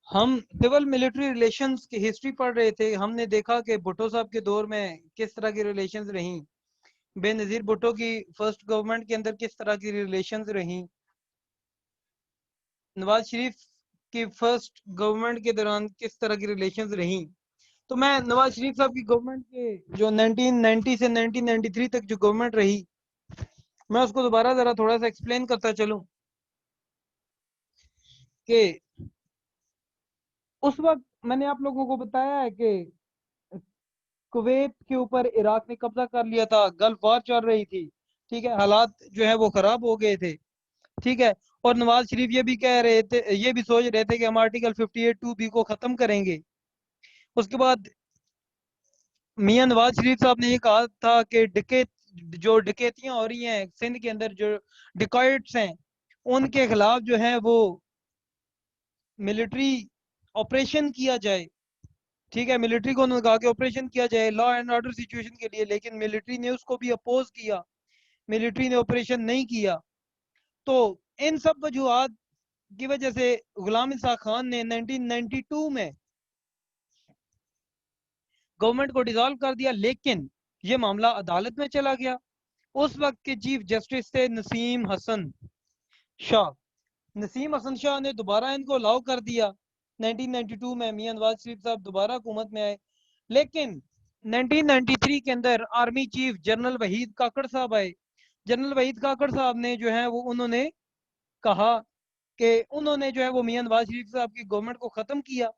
ہم civil military relations کی history پڑھ رہے تھے. ہم نے دیکھا کہ بھٹو صاحب کے دور میں کس طرح کی ریلیشنز رہیں, بے نظیر بھٹو کی فرسٹ گورنمنٹ کے اندر کس طرح کی ریلیشنز رہیں, نواز شریف کی فرسٹ گورنمنٹ کے دوران کس طرح کی ریلیشنز رہیں. تو میں نواز شریف صاحب کی گورنمنٹ کے جو 1990 سے 1993 تک جو گورنمنٹ رہی, میں اس کو دوبارہ ذرا تھوڑا سا ایکسپلین کرتا چلوں کہ اس وقت میں نے آپ لوگوں کو بتایا ہے کہ کویت کے اوپر عراق نے قبضہ کر لیا تھا, گلف وار چل رہی تھی, ٹھیک ہے, حالات جو ہے وہ خراب ہو گئے تھے, ٹھیک ہے. اور نواز شریف یہ بھی کہہ رہے تھے, یہ بھی سوچ رہے تھے کہ ہم آرٹیکل 58(2)B کو ختم کریں گے. اس کے بعد میاں نواز شریف صاحب نے یہ کہا تھا کہ جو ڈکیتیاں ہو رہی ہیں سندھ کے اندر, جو ڈکائٹس ہیں, ان کے خلاف جو ہے وہ ملٹری آپریشن کیا جائے, ٹھیک ہے, ملٹری کو انہوں نے کہا کہ آپریشن کیا جائے لا اینڈ آرڈر سچویشن کے لیے, لیکن ملٹری نے اس کو بھی اپوز کیا, ملٹری نے آپریشن نہیں کیا. تو ان سب وجوہات کی وجہ سے غلام اسحاق خان نے 1992 میں گورنمنٹ کو ڈیزالو کر دیا, لیکن یہ معاملہ عدالت میں چلا گیا. اس وقت کے چیف جسٹس تھے نسیم حسن شاہ. نسیم حسن شاہ نے دوبارہ ان کو الاؤ کر دیا 1992 میں. میاں نواز شریف صاحب دوبارہ حکومت میں آئے, لیکن 1993 کے اندر army chief general Waheed Kakar صاحب آئے. جنرل وحید کاکڑ صاحب نے جو ہے وہ انہوں نے کہا کہ انہوں نے جو ہے وہ میاں نواز شریف صاحب کی گورنمنٹ کو ختم کیا.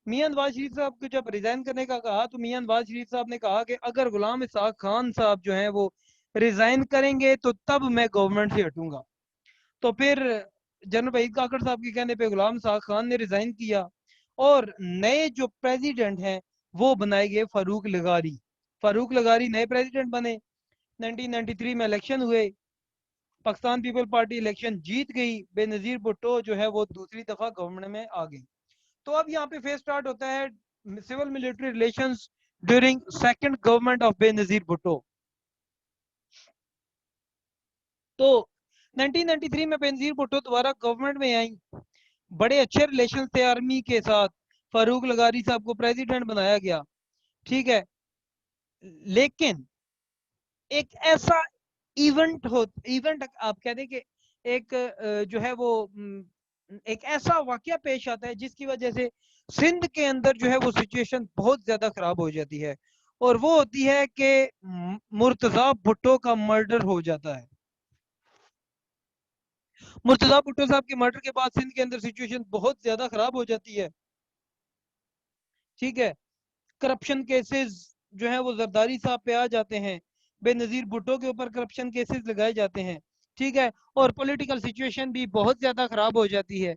میاں نواز شریف صاحب کو جب ریزائن کرنے کا کہا تو میاں نواز شریف صاحب نے کہا کہ اگر غلام اسحاق خان صاحب جو ہیں وہ ریزائن کریں گے تو تب میں گورنمنٹ سے ہٹوں گا. تو پھر جنرل وحید کاکڑ صاحب کے کہنے پہ غلام اسحاق خان نے ریزائن کیا, اور نئے جو پریزیڈنٹ ہیں وہ بنائے گئے فاروق لغاری. فاروق لغاری نئے پریزیڈنٹ بنے. 1993 میں الیکشن ہوئے, پاکستان پیپل پارٹی الیکشن جیت گئی, بے نظیر بھٹو جو ہے وہ دوسری دفعہ گورنمنٹ میں آ گئی. تو اب یہاں پہ فیس سٹارٹ ہوتا ہے civil military relations during second government of بے نظیر بھٹو. تو 1993 میں بے نظیر بھٹو دوبارہ گورنمنٹ میں آئیں, بڑے اچھے ریلیشن تھے آرمی کے ساتھ, فاروق لغاری صاحب کو پریزیڈنٹ بنایا گیا, ٹھیک ہے. لیکن ایک ایسا ایونٹ آپ کہہ دیں کہ ایک جو ہے وہ ایک ایسا واقعہ پیش آتا ہے جس کی وجہ سے سندھ کے اندر جو ہے وہ سچویشن بہت زیادہ خراب ہو جاتی ہے, اور وہ ہوتی ہے کہ مرتضی بھٹو کا مرڈر ہو جاتا ہے. مرتضی بھٹو صاحب کے مرڈر کے بعد سندھ کے اندر سچویشن بہت زیادہ خراب ہو جاتی ہے, ٹھیک ہے. کرپشن کیسز جو ہیں وہ زرداری صاحب پہ آ جاتے ہیں, بے نظیر بھٹو کے اوپر کرپشن کیسز لگائے جاتے ہیں, ٹھیک ہے, اور پولیٹیکل سچویشن بھی بہت زیادہ خراب ہو جاتی ہے,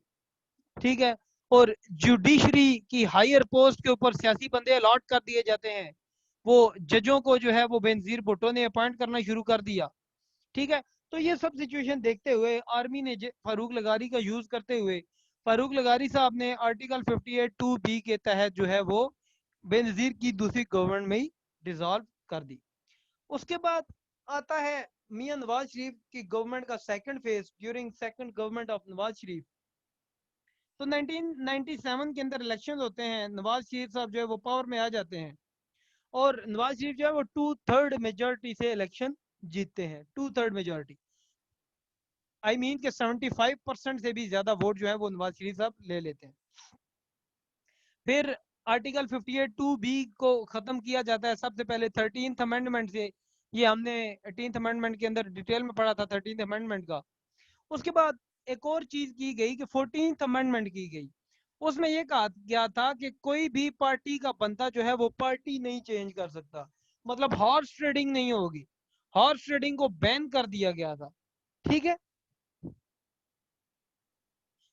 ٹھیک ہے. اور جوڈیشری کی ہائر پوسٹ کے اوپر سیاسی بندے الاٹ کر دیے جاتے ہیں, وہ ججوں کو جو ہے وہ بے نظیر بھٹو نے اپوائنٹ کرنا شروع کر دیا, ٹھیک ہے. تو یہ سب سچویشن دیکھتے ہوئے آرمی نے فاروق لغاری کا یوز کرتے ہوئے فاروق لغاری صاحب نے آرٹیکل 58(2)B کے تحت جو ہے وہ بے نظیر کی دوسری گورنمنٹ میں ہی ڈیزالو کر دی. اس کے بعد آتا ہے میاں نواز شریف کی گورنمنٹ کا second phase during second government of Nawaz Sharif. تو 1997 کے اندر الیکشن ہوتے ہیں, نواز شریف صاحب جو ہے وہ پاور میں آ جاتے ہیں, اور نواز شریف جو ہے وہ 2/3 میجورٹی سے الیکشن جیتتے ہیں. 2/3 میجورٹی آئی مین کہ 75% سے بھی زیادہ ووٹ جو ہے وہ نواز شریف صاحب لے لیتے ہیں. پھر آرٹیکل 58(2)B کو ختم کیا جاتا ہے سب سے پہلے 13th امینڈمنٹ سے. یہ ہم نے 18th امینڈمنٹ کے اندر ڈیٹیل میں پڑھا تھا 13th امینڈمنٹ کا. اس کے بعد ایک اور چیز کی گئی کہ 14th امینڈمنٹ کی گئی. اس میں یہ کہا گیا تھا کہ کوئی بھی پارٹی کا بندہ جو ہے وہ پارٹی نہیں چینج کر سکتا, مطلب ہارس ٹریڈنگ نہیں ہوگی, ہارس ٹریڈنگ کو بین کر دیا گیا تھا, ٹھیک ہے.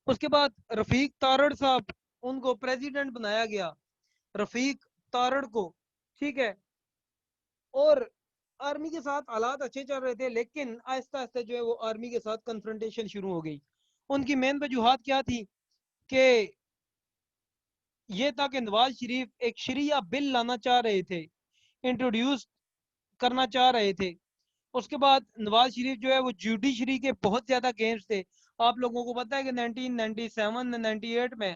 اس کے بعد رفیق تارڑ صاحب ان کو پریزیڈنٹ بنایا گیا, رفیق تارڑ کو, ٹھیک ہے. اور آرمی کے ساتھ حالات اچھے چل رہے تھے, لیکن آہستہ آہستہ جو ہے وہ آرمی کے ساتھ کنفرنٹیشن شروع ہو گئی. ان کی مین وجوہات کیا تھی کہ یہ تھا کہ نواز شریف ایک شریعہ بل لانا چاہ رہے تھے, انٹروڈیوس کرنا چاہ رہے تھے. اس کے بعد نواز شریف جو ہے وہ جوڈیشری کے بہت زیادہ اگینسٹ تھے. آپ لوگوں کو پتا ہے کہ 1997 98 میں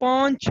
5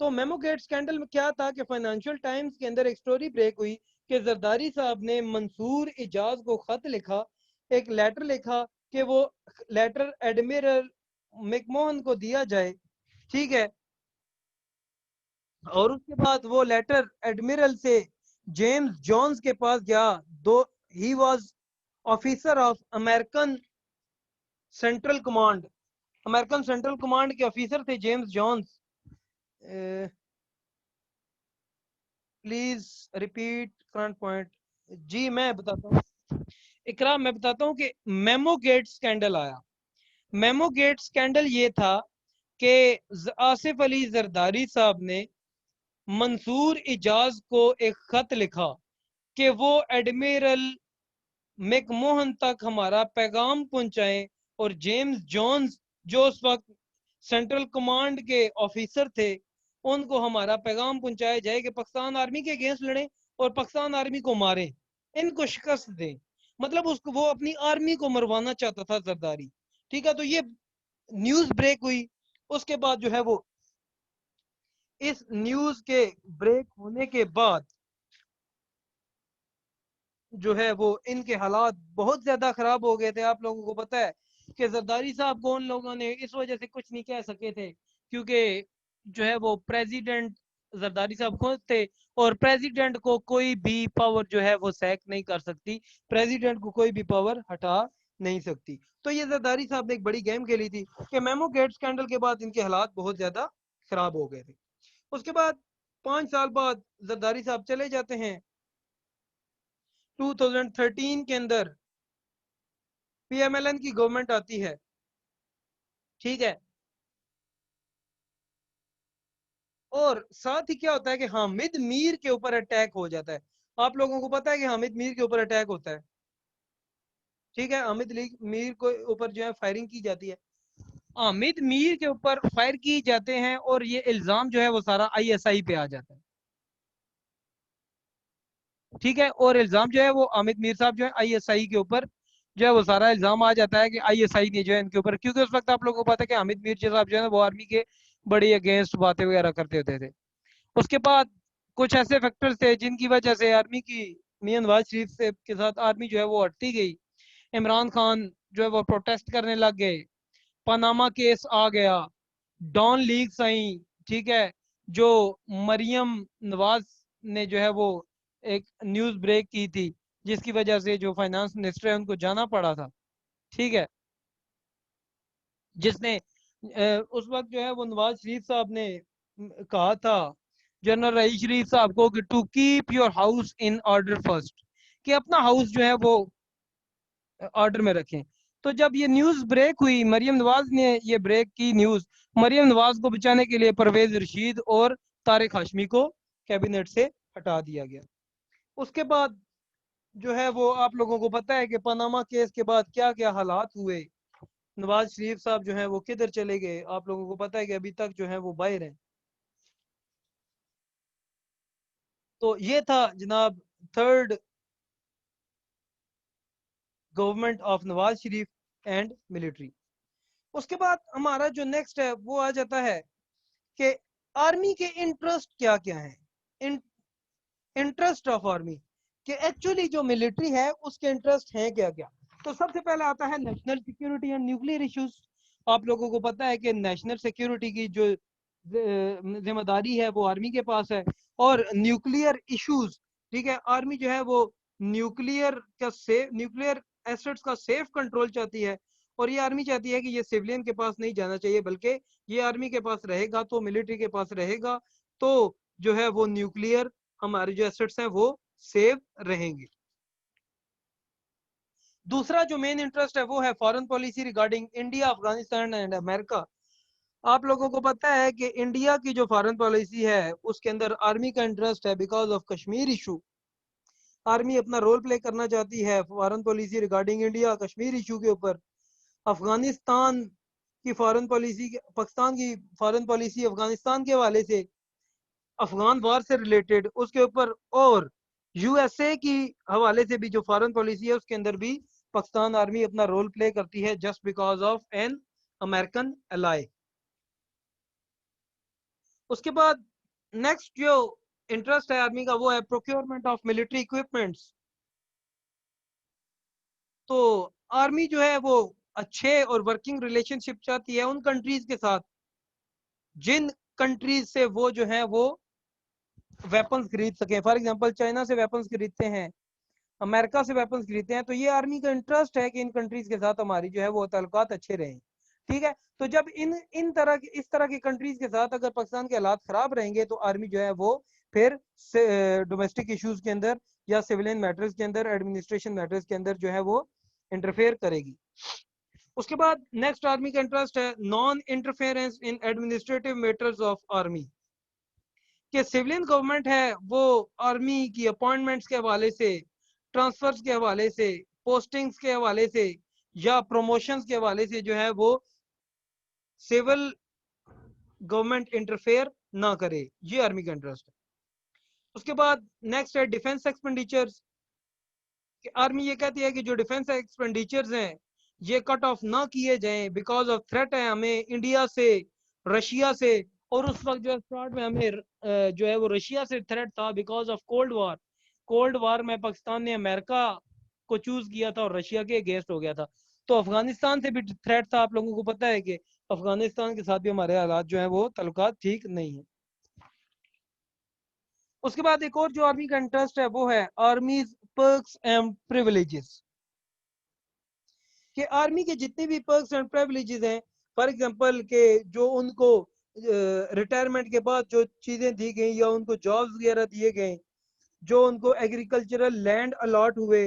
تو میمو گیٹ اسکینڈل میں کیا تھا کہ فائنینشیل ٹائمز کے اندر ایک سٹوری بریک ہوئی کہ زرداری صاحب نے منصور اجاز کو خط لکھا، ایک لیٹر لکھا کہ وہ لیٹر ایڈمرل مکموہن کو دیا جائے، ٹھیک ہے، اور اس کے بعد وہ لیٹر ایڈمرل سے جیمز جونز کے پاس گیا. He was officer of American Central Command, American Central Command کے آفیسر تھے James Jones. Please repeat current point. جی میں بتاتا ہوں اقرا، میں بتاتا ہوں کہ میمو گیٹ سکینڈل آیا. میمو گیٹ سکینڈل یہ تھا کہ آصف علی زرداری صاحب نے منصور اجاز کو ایک خط لکھا کہ وہ ایڈمرل میک موہن تک ہمارا پیغام پہنچائیں، اور جیمز جونز جو اس وقت سینٹرل کمانڈ کے آفیسر تھے ان کو ہمارا پیغام پہنچایا جائے کہ پاکستان آرمی کے اگینسٹ لڑیں اور پاکستان آرمی کو ماریں، ان کو شکست دیں. مطلب اس کو وہ اپنی آرمی کو مروانا چاہتا تھا زرداری. ٹھیک ہے، تو یہ نیوز بریک ہوئی. اس کے بعد جو ہے وہ اس نیوز کے بریک ہونے کے بعد جو ہے وہ ان کے حالات بہت زیادہ خراب ہو گئے تھے. آپ لوگوں کو پتا ہے کہ زرداری صاحب کو ان لوگوں نے اس وجہ سے کچھ نہیں کہہ سکے تھے کیونکہ جو ہے وہ پریزیڈنٹ زرداری صاحب خود تھے، اور پریزیڈنٹ کو کوئی بھی پاور جو ہے وہ سیک نہیں کر سکتی، پریزیڈنٹ کو کوئی بھی پاور ہٹا نہیں سکتی. تو یہ زرداری صاحب نے ایک بڑی گیم کھیلی تھی کہ میمو گیٹ سکینڈل کے بعد ان کے حالات بہت زیادہ خراب ہو گئے تھے. اس کے بعد 5 سال بعد زرداری صاحب چلے جاتے ہیں. 2013 کے اندر پی ایم ایل این کی گورنمنٹ آتی ہے، ٹھیک ہے، اور ساتھ ہی کیا ہوتا ہے کہ حامد میر کے اوپر اٹیک ہو جاتا ہے. آپ لوگوں کو پتا ہے کہ حامد میر کے اوپر اٹیک ہوتا ہے، ٹھیک ہے، حامد میر کے اوپر جو ہے فائرنگ کی جاتی ہے. حامد میر کے اوپر فائر کی جاتے ہیں اور یہ الزام جو ہے وہ سارا آئی ایس آئی پہ آ جاتا ہے، ٹھیک ہے، اور الزام جو ہے وہ حامد میر صاحب جو ہے آئی ایس آئی کے اوپر جو ہے وہ سارا الزام آ جاتا ہے کہ آئی ایس آئی نے جو ہے ان کے اوپر، کیونکہ اس وقت آپ لوگوں کو پتا ہے کہ حامد میر صاحب جو ہے وہ آرمی کے بڑی اگینسٹ باتیں وغیرہ کرتے ہوتے تھے. اس کے بعد کچھ ایسے فیکٹرز تھے جن کی وجہ سے آرمی کی میاں نواز شریف سے کے ساتھ آرمی جو ہے وہ ہٹتی گئی. عمران خان جو ہے وہ پروٹیسٹ کرنے لگ گئے، پاناما کیس آ گیا، ڈان لیگز آئیں، ٹھیک ہے، جو مریم نواز نے جو ہے وہ ایک نیوز بریک کی تھی جس کی وجہ سے جو فائنانس منسٹر ہے ان کو جانا پڑا تھا، ٹھیک ہے، جس نے اس وقت جو ہے وہ نواز شریف صاحب نے کہا تھا جنرل رئیس شریف صاحب کو کہ to keep your house in order first, کہ اپنا ہاؤس جو ہے وہ آرڈر میں رکھیں. تو جب یہ نیوز بریک ہوئی، مریم نواز نے یہ بریک کی نیوز، مریم نواز کو بچانے کے لیے پرویز رشید اور طارق ہاشمی کو کیبنٹ سے ہٹا دیا گیا. اس کے بعد جو ہے وہ آپ لوگوں کو پتا ہے کہ پاناما کیس کے بعد کیا کیا حالات ہوئے. نواز شریف صاحب جو ہیں وہ کدھر چلے گئے، آپ لوگوں کو پتا ہے کہ ابھی تک جو ہیں وہ باہر ہیں. تو یہ تھا جناب third government of Nawaz Sharif and military. اس کے بعد ہمارا جو نیکسٹ ہے وہ آ جاتا ہے کہ آرمی کے انٹرسٹ کیا کیا ہیں، انٹرسٹ آف آرمی، کہ ایکچولی جو ملٹری ہے اس کے انٹرسٹ ہیں کیا کیا. تو سب سے پہلے آتا ہے national security and nuclear issues. آپ لوگوں کو پتا ہے کہ نیشنل سیکیورٹی کی جو ذمہ داری ہے وہ آرمی کے پاس ہے، اور نیوکلیئر ایشوز، ٹھیک ہے، آرمی جو ہے وہ نیوکلیئر ایسٹس کا سیف کنٹرول چاہتی ہے، اور یہ آرمی چاہتی ہے کہ یہ سیولین کے پاس نہیں جانا چاہیے، بلکہ یہ آرمی کے پاس رہے گا تو ملٹری کے پاس رہے گا تو جو ہے وہ نیوکلیئر ہمارے جو ایسٹس ہیں وہ سیو رہیں گے. دوسرا جو مین انٹرسٹ ہے وہ ہے foreign policy regarding India, Afghanistan and America. آپ لوگوں کو پتا ہے کہ انڈیا کی جو فارن پالیسی ہے اس کے اندر آرمی کا انٹرسٹ ہے because of Kashmir issue. Army اپنا رول پلے کرنا چاہتی ہے foreign policy regarding India Kashmir issue کے اوپر. افغانستان کی فارن پالیسی، پاکستان کی فارن پالیسی افغانستان کے حوالے سے، افغان وار سے ریلیٹڈ اس کے اوپر، اور یو ایس اے کی حوالے سے بھی جو فارن پالیسی ہے اس کے اندر بھی پاکستان آرمی اپنا رول پلے کرتی ہے just because of an American ally. اس کے بعد نیکسٹ جو انٹرسٹ ہے آرمی کا وہ ہے پروکیورمنٹ آف ملٹری اکوپمنٹس. تو آرمی جو ہے وہ اچھے اور ورکنگ ریلیشن شپ چاہتی ہے ان کنٹریز کے ساتھ جن کنٹریز سے وہ جو ہے وہ ویپنز خرید سکیں. فار ایگزامپل چائنا سے ویپنز خریدتے ہیں, امریکہ سے ویپنز خریدتے ہیں, تو یہ آرمی کا انٹرسٹ ہے کہ ان کنٹریز کے ساتھ ہماری جو ہے وہ تعلقات اچھے رہیں. ٹھیک ہے, تو جب اس طرح کی کنٹریز کے ساتھ اگر پاکستان کے حالات خراب رہیں گے تو آرمی جو ہے وہ پھر ڈومیسٹک ایشوز کے اندر یا سیولین میٹرز کے اندر, ایڈمنسٹریشن میٹرز کے اندر جو ہے وہ انٹرفیئر کرے گی. اس کے بعد نیکسٹ آرمی کا انٹرسٹ ہے non interference in administrative matters of army. کہ سیولین گورنمنٹ ہے وہ آرمی کی اپوائنٹمنٹس کے حوالے سے, ٹرانسفرز کے حوالے سے, پوسٹنگز کے حوالے سے یا پروموشنز کے حوالے سے جو ہے وہ سیول گورنمنٹ انٹرفیئر نہ کرے. یہ آرمی کا انٹرسٹ ہے. اس کے بعد نیکسٹ ہے ڈیفنس ایکسپینڈیچرز. کہ آرمی یہ کہتی ہے کہ جو ڈیفنس ایکسپینڈیچرز ہیں یہ کٹ آف نہ کیے جائیں بیکاز آف تھریٹ ہے ہمیں انڈیا سے, رشیا سے, اور اس وقت جو ہے اسٹارٹ میں ہمیں جو ہے وہ رشیا سے تھریٹ تھا because of cold war. Cold war میں پاکستان نے امریکہ کو چوز کیا تھا اور رشیا کے اگینسٹ ہو گیا تھا. تو افغانستان سے بھی تھریٹ تھا. آپ لوگوں کو پتا ہے کہ افغانستان کے ساتھ بھی ہمارے حالات جو ہیں وہ تعلقات ٹھیک نہیں ہیں. اس کے بعد ایک اور جو آرمی کا انٹرسٹ ہے وہ ہے آرمیز پرکس اینڈ پریویلیجز. کہ آرمی کے جتنے بھی پرکس اینڈ پریویلیجز ہیں, فار ایگزامپل کہ جو ان کو ریٹائرمنٹ کے بعد جو چیزیں دی گئیں یا ان کو جابز وغیرہ دیے گئے, جو ان کو ایگریکلچرل لینڈ الاٹ ہوئے,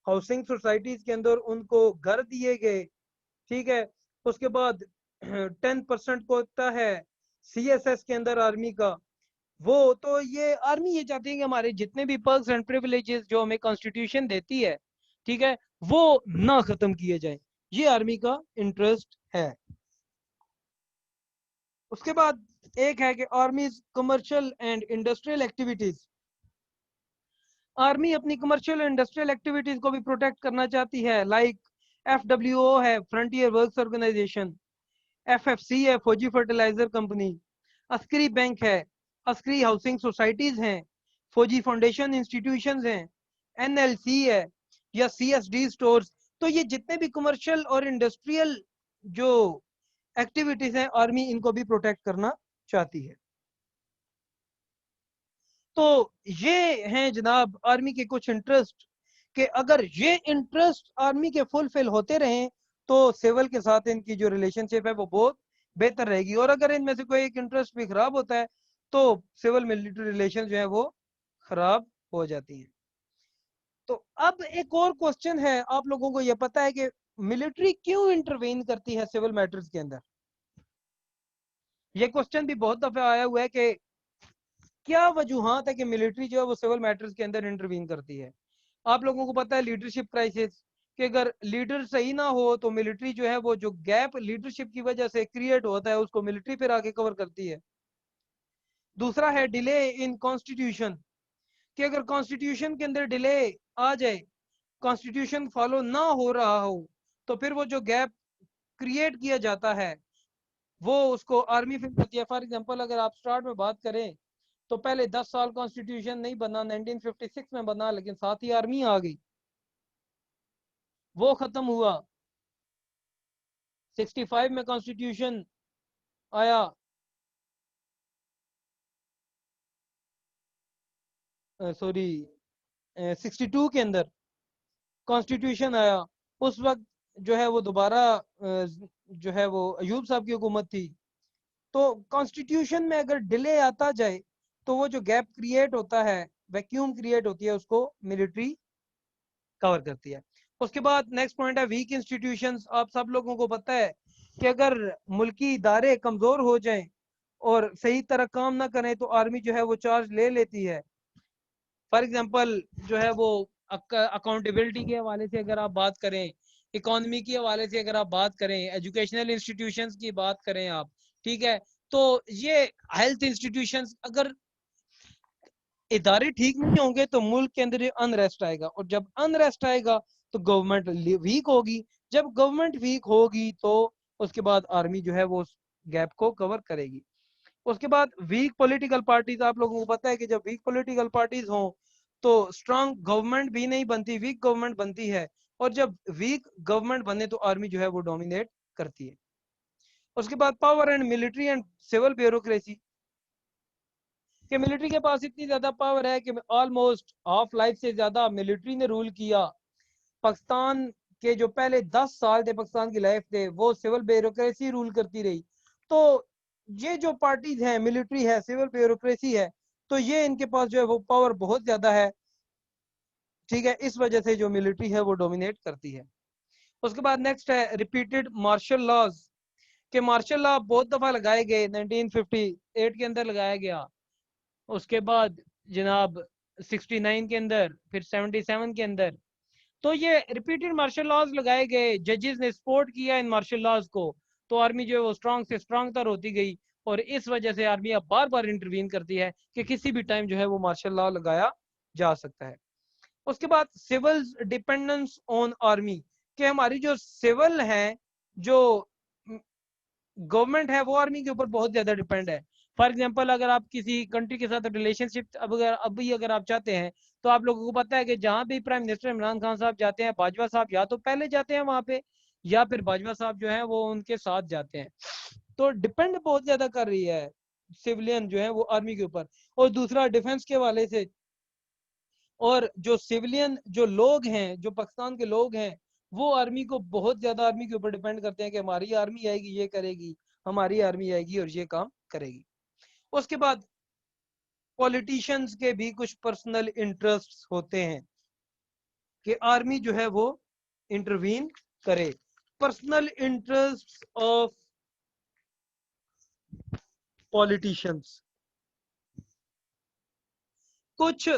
ہاؤسنگ سوسائٹیز کے اندر ان کو گھر دیے گئے. ٹھیک ہے, اس کے بعد 10% کو ہوتا ہے سی ایس ایس کے اندر آرمی کا, وہ تو یہ آرمی یہ چاہتی ہے کہ ہمارے جتنے بھی پرکس اینڈ پریویلیجز جو ہمیں کانسٹیٹیوشن دیتی ہے, ٹھیک ہے, وہ نہ ختم کیے جائیں. یہ آرمی کا انٹرسٹ ہے. اس کے بعد ایک ہے کہ armies commercial and industrial activities. Army اپنی کمرشل اور انڈسٹریل ایکٹیویٹیز کو بھی پروٹیکٹ کرنا چاہتی ہے. لائک FWO ہے فرنٹیئر ورکس آرگنائزیشن, FFC ہے فوجی فرٹیلائزر کمپنی, عسکری بینک ہے, عسکری ہاؤسنگ سوسائٹیز ہیں, فوجی فاؤنڈیشن انسٹیٹیوشنز ہیں, NLC ہے یا CSD سٹورز. تو یہ جتنے بھی کمرشل اور انڈسٹریل جو ایکٹیویٹیز ہیں آرمی ان کو بھی پروٹیکٹ کرنا چاہتی ہے. تو یہ ہیں جناب آرمی کے کچھ انٹرسٹ, کہ اگر یہ انٹرسٹ آرمی کے فلفل ہوتے رہیں تو سیول کے ساتھ ان کی جو ریلیشن شپ ہے وہ بہت بہتر رہے گی. اور اگر ان میں سے کوئی ایک انٹرسٹ بھی خراب ہوتا ہے تو سیول ملٹری ریلیشن جو ہے وہ خراب ہو جاتی ہیں. تو اب ایک اور کوسچن ہے, آپ لوگوں کو یہ پتا ہے کہ ملٹری کیوں انٹروین کرتی ہے سیول میٹرز کے اندر؟ یہ کوسچن بھی بہت دفعہ آیا ہوا ہے کہ کیا وجوہات ہے کہ ملٹری جو ہے وہ سیول میٹرز کے اندر انٹروین کرتی ہے. آپ لوگوں کو پتا ہے لیڈرشپ کرائسس, کہ اگر لیڈر صحیح نہ ہو تو ملٹری جو ہے وہ جو گیپ لیڈرشپ کی وجہ سے کریٹ ہوتا ہے اس کو ملٹری پھر آگے کور کرتی ہے. دوسرا ہے ڈیلے ان کانسٹیٹیوشن, کہ اگر کانسٹیٹیوشن کے اندر ڈیلے آ جائے, کانسٹیٹیوشن فالو نہ ہو رہا ہو, تو پھر وہ جو گیپ کریٹ کیا جاتا ہے وہ اس کو آرمی فل کرتی ہے. فار ایگزامپل اگر آپ سٹارٹ میں بات کریں تو پہلے 10 سال کانسٹیٹیوشن نہیں بنا, 1956 میں بنا, لیکن ساتھ ہی آرمی آ گئی, وہ ختم ہوا. 65 میں کانسٹیٹیوشن آیا, سوری 62 کے اندر کانسٹیٹیوشن آیا. اس وقت جو ہے وہ دوبارہ جو ہے وہ ایوب صاحب کی حکومت تھی. تو کانسٹیٹیوشن میں اگر ڈیلے آتا جائے تو وہ جو گیپ کریٹ ہوتا ہے, ویکیوم کریٹ ہوتی ہے, اس کو ملٹری کور کرتی ہے. اس کے بعد نیکسٹ پوائنٹ ہے ویک انسٹیٹیوشنز. آپ سب لوگوں کو پتا ہے کہ اگر ملکی ادارے کمزور ہو جائیں اور صحیح طرح کام نہ کریں تو آرمی جو ہے وہ چارج لے لیتی ہے. فار ایگزامپل جو ہے وہ اکاؤنٹیبلٹی کے حوالے سے اگر آپ بات کریں, اکانومی کے حوالے سے اگر آپ بات کریں, ایجوکیشنل انسٹیٹیوشنز کی بات کریں آپ, ٹھیک ہے, تو یہ ہیلتھ انسٹیٹیوشنز, اگر ادارے ٹھیک نہیں ہوں گے تو ملک کے اندر انریسٹ آئے گا, اور جب انریسٹ آئے گا تو گورنمنٹ ویک ہوگی. جب گورنمنٹ ویک ہوگی تو اس کے بعد آرمی جو ہے وہ اس گیپ کو کور کرے گی. اس کے بعد ویک پولیٹیکل پارٹیز، آپ لوگوں کو پتا ہے کہ جب ویک پولیٹیکل پارٹیز ہوں تو اسٹرانگ گورنمنٹ بھی نہیں بنتی، ویک گورنمنٹ بنتی ہے، اور جب ویک گورنمنٹ بنے تو آرمی جو ہے وہ ڈومینیٹ کرتی ہے۔ اس کے بعد power and military and civil bureaucracy, کہ ملٹری کے پاس اتنی زیادہ پاور ہے کہ آلموسٹ ہاف لائف سے زیادہ ملٹری نے رول کیا۔ پاکستان کے جو پہلے 10 سال تھے پاکستان کی لائف تھے وہ سول بیوروکریسی رول کرتی رہی۔ تو یہ جو پارٹیز ہیں، ملٹری ہے، سول بیوروکریسی ہے، تو یہ ان کے پاس جو ہے وہ پاور بہت زیادہ ہے، ٹھیک ہے، اس وجہ سے جو ملٹری ہے وہ ڈومینیٹ کرتی ہے۔ اس کے بعد نیکسٹ ہے ریپیٹڈ مارشل لاز، کہ مارشل لا بہت دفعہ لگائے گئے، 1958 کے اندر لگایا گیا، اس کے بعد جناب 69 کے اندر، پھر 77 کے اندر، تو یہ ریپیٹڈ مارشل لاز لگائے گئے، ججز نے سپورٹ کیا ان مارشل لاز کو، تو آرمی جو ہے وہ اسٹرانگ سے اسٹرانگ تر ہوتی گئی، اور اس وجہ سے آرمی اب بار بار انٹروین کرتی ہے کہ کسی بھی ٹائم جو ہے وہ مارشل لا لگایا جا سکتا ہے۔ اس کے بعد سول ڈیپینڈنس آن آرمی، کہ ہماری جو سول ہے، جو گورنمنٹ ہے، وہ آرمی کے اوپر بہت زیادہ ڈیپینڈ ہے۔ فار ایگزامپل اگر آپ کسی کنٹری کے ساتھ ریلیشن شپ ابھی اگر آپ چاہتے ہیں تو آپ لوگوں کو پتا ہے کہ جہاں بھی پرائم منسٹر عمران خان صاحب جاتے ہیں، باجوہ صاحب یا تو پہلے جاتے ہیں وہاں پہ، یا پھر باجوہ صاحب جو ہیں وہ ان کے ساتھ جاتے ہیں۔ تو ڈیپینڈ بہت زیادہ کر رہی ہے سیولین جو ہے وہ آرمی کے اوپر، اور دوسرا ڈیفنس کے حوالے سے، اور جو سیولین جو لوگ ہیں، جو پاکستان کے لوگ ہیں، وہ آرمی کو بہت زیادہ آرمی کے اوپر ڈیپینڈ کرتے ہیں کہ ہماری آرمی آئے گی یہ کرے گی، ہماری آرمی آئے گی اور یہ کام کرے گی۔ اس کے بعد پولیٹیشنز کے بھی کچھ پرسنل انٹرسٹ ہوتے ہیں کہ آرمی جو ہے وہ انٹروین کرے۔ پرسنل انٹرسٹ آف پولیٹیشنز، کچھ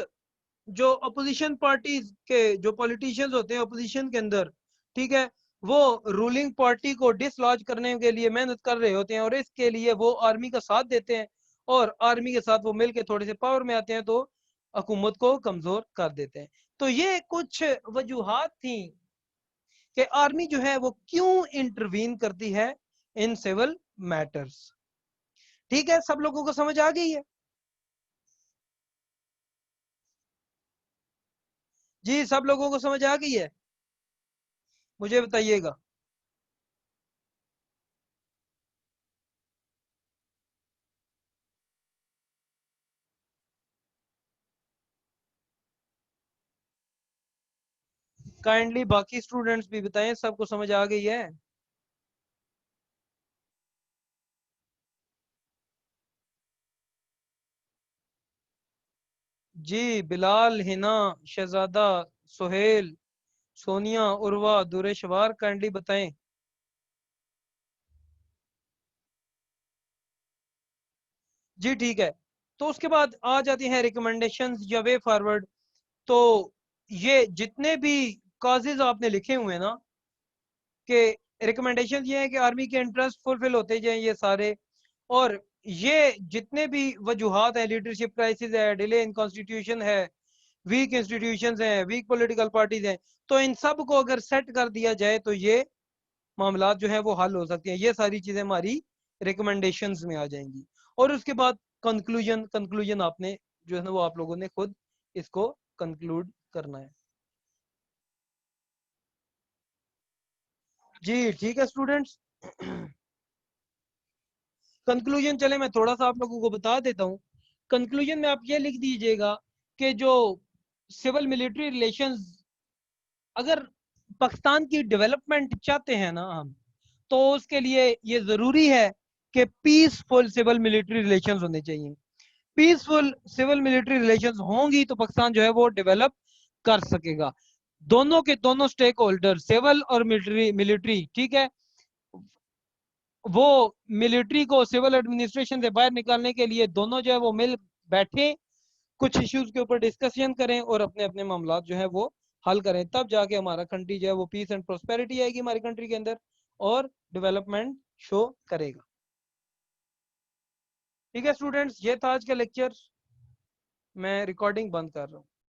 جو اپوزیشن پارٹیز کے جو پولیٹیشنز ہوتے ہیں اپوزیشن کے اندر، ٹھیک ہے، وہ رولنگ پارٹی کو ڈس لاج کرنے کے لیے محنت کر رہے ہوتے ہیں، اور اس کے لیے وہ آرمی کا ساتھ دیتے ہیں، اور آرمی کے ساتھ وہ مل کے تھوڑے سے پاور میں آتے ہیں تو حکومت کو کمزور کر دیتے ہیں۔ تو یہ کچھ وجوہات تھیں کہ آرمی جو ہے وہ کیوں انٹروین کرتی ہے ان سیول میٹرز۔ ٹھیک ہے، سب لوگوں کو سمجھ آ گئی ہے؟ جی سب لوگوں کو سمجھ آ گئی ہے؟ مجھے بتائیے گا۔ کائنڈلی باقی اسٹوڈنٹس بھی بتائیں، سب کو سمجھ آ گئی ہے؟ جی بلال، ہنا، شہزادہ، سہیل، سونیا، عروہ، دور شوار، کائنڈلی بتائیں۔ جی ٹھیک ہے، تو اس کے بعد آ جاتی ہیں ریکمنڈیشنز یا وے فارورڈ۔ تو یہ جتنے بھی کازز آپ نے لکھے ہوئے ہیں نا، کہ ریکمنڈیشن یہ ہے کہ آرمی کے انٹرسٹ فلفل ہوتے جائیں یہ سارے، اور یہ جتنے بھی وجوہات ہیں، لیڈرشپ کرائسس ہے، ڈیلے ان کانسٹیٹیوشن ہے، ویک انسٹیٹیوشنز ہیں، ویک پولیٹیکل پارٹیز ہیں، تو ان سب کو اگر سیٹ کر دیا جائے تو یہ معاملات جو ہیں وہ حل ہو سکتے ہیں۔ یہ ساری چیزیں ہماری ریکمنڈیشنز میں آ جائیں گی، اور اس کے بعد کنکلوژن آپ نے جو ہے نا وہ آپ لوگوں نے خود اس کو کنکلوڈ کرنا ہے۔ جی ٹھیک ہے اسٹوڈینٹس، کنکلوژن چلے میں تھوڑا سا آپ لوگوں کو بتا دیتا ہوں۔ کنکلوژن میں آپ یہ لکھ دیجئے گا کہ جو سول ملٹری ریلیشنز، اگر پاکستان کی ڈیولپمنٹ چاہتے ہیں نا ہم، تو اس کے لیے یہ ضروری ہے کہ پیسفل سول ملٹری ریلیشنز ہونے چاہیے۔ پیسفل سول ملٹری ریلیشنز ہوں گی تو پاکستان جو ہے وہ ڈیولپ کر سکے گا۔ دونوں کے دونوں سٹیک ہولڈر، سول اور ملٹری، ٹھیک ہے، وہ ملٹری کو سول ایڈمنسٹریشن سے باہر نکالنے کے لیے دونوں جو ہے وہ مل بیٹھیں، کچھ ایشوز کے اوپر ڈسکشن کریں اور اپنے اپنے معاملات جو ہے وہ حل کریں، تب جا کے ہمارا کنٹری جو ہے وہ پیس اینڈ پراسپیرٹی آئے گی ہماری کنٹری کے اندر، اور ڈیولپمنٹ شو کرے گا۔ ٹھیک ہے اسٹوڈنٹس، یہ تھا آج کا لیکچر، میں ریکارڈنگ بند کر رہا ہوں۔